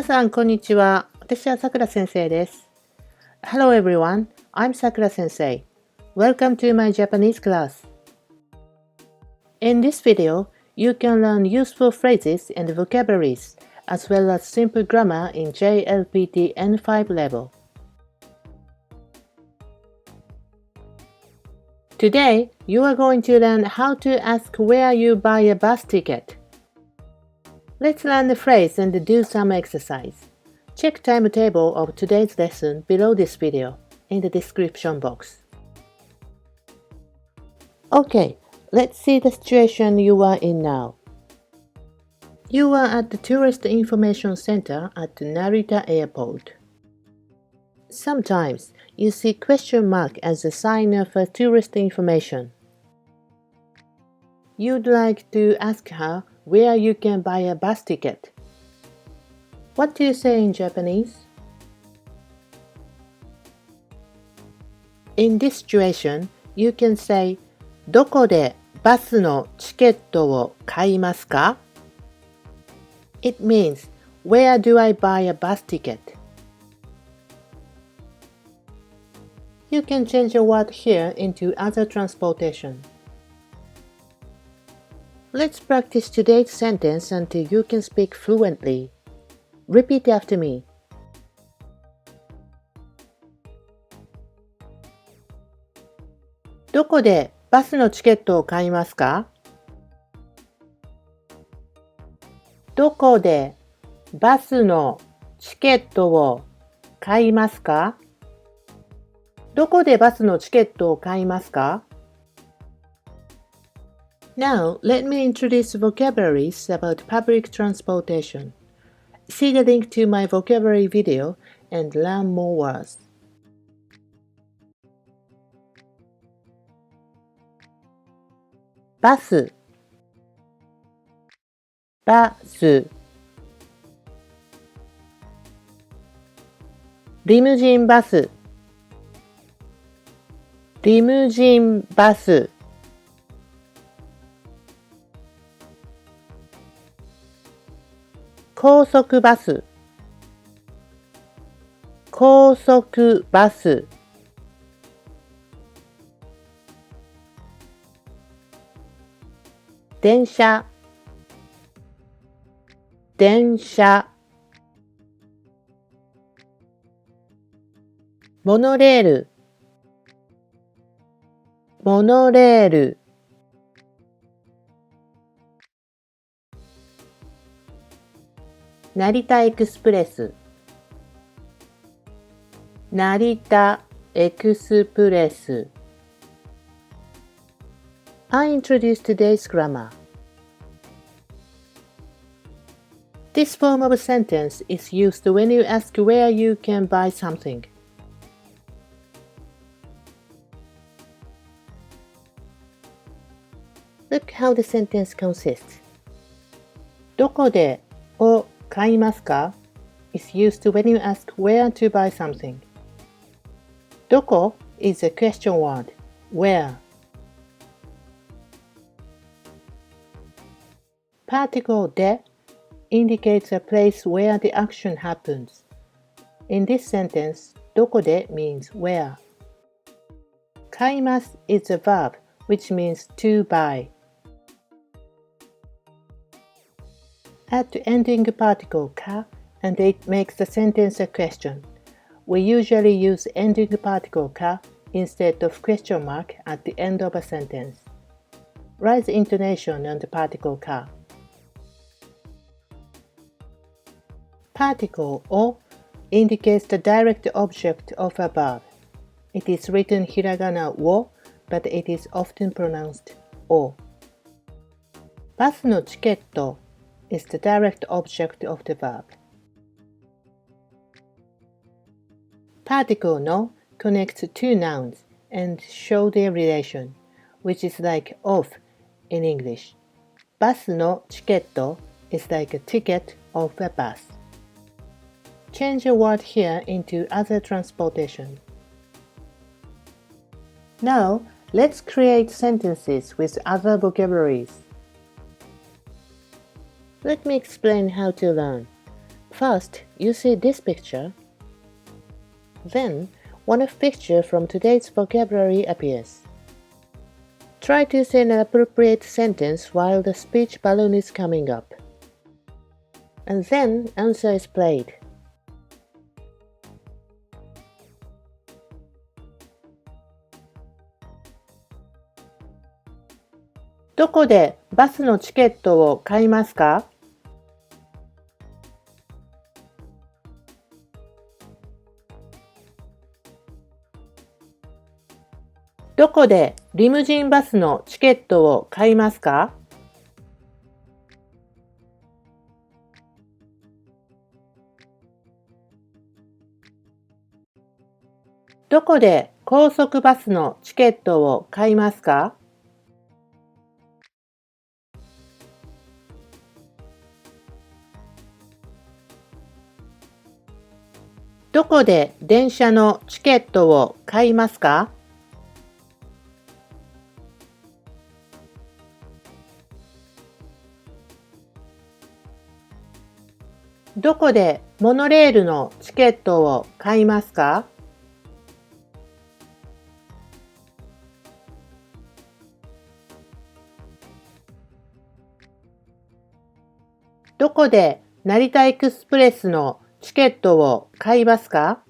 皆さん、こんにちは。私はさくら先生です。Hello everyone, I'm Sakura sensei. Welcome to my Japanese class. In this video, you can learn useful phrases and vocabularies, as well as simple grammar in JLPT N5 level. Today, you are going to learn how to ask where you buy a bus ticket. Let's learn the phrase and do some exercise. Check timetable of today's lesson below this video in the description box. Okay, let's see the situation you are in now. You are at the Tourist Information Center at Narita Airport. Sometimes you see question mark as a sign of tourist information. You'd like to ask her where you can buy a bus ticket. What do you say in Japanese? In this situation, you can say どこでバスのチケットを買いますか? It means where do I buy a bus ticket? You can change a word here into other transportation. Let's practice today's sentence until you can speak fluently. Repeat after me. どこでバスのチケットを買いますか? どこでバスのチケットを買いますか? どこでバスのチケットを買いますか? Now, let me introduce vocabularies about public transportation. See the link to my vocabulary video and learn more words. バス、バス、リムジンバス、リムジンバス、高速バス、高速バス、電車、電車、モノレール、モノレール、成田エクスプレス、成田エクスプレス。I introduce today's grammar. This form of a sentence is used when you ask where you can buy something. Look how the sentence consists. どこでを買いますか is used when you ask where to buy something. どこ is a question word. Where? Particle で indicates a place where the action happens. In this sentence, どこで means where. 買います is a verb which means to buy. Add the ending particle か and it makes the sentence a question. We usually use ending particle か instead of question mark at the end of a sentence. Write the intonation on the particle か. Particle を indicates the direct object of a verb. It is written hiragana を but it is often pronounced を. バスのチケットis the direct object of the verb. Particle の connects two nouns and show their relation, which is like of in English. バスのチケット is like a ticket of a bus. Change a word here into other transportation. Now, let's create sentences with other vocabularies. Let me explain how to learn. First, you see this picture. Then, one of picture from today's vocabulary appears. Try to say an appropriate sentence while the speech balloon is coming up. And then answer is played. どこでバスのチケットを買いますか？どこでリムジンバスのチケットを買いますか？どこで高速バスのチケットを買いますか？どこで電車のチケットを買いますか？どこでモノレールのチケットを買いますか？どこで成田エクスプレスのチケットを買いますか？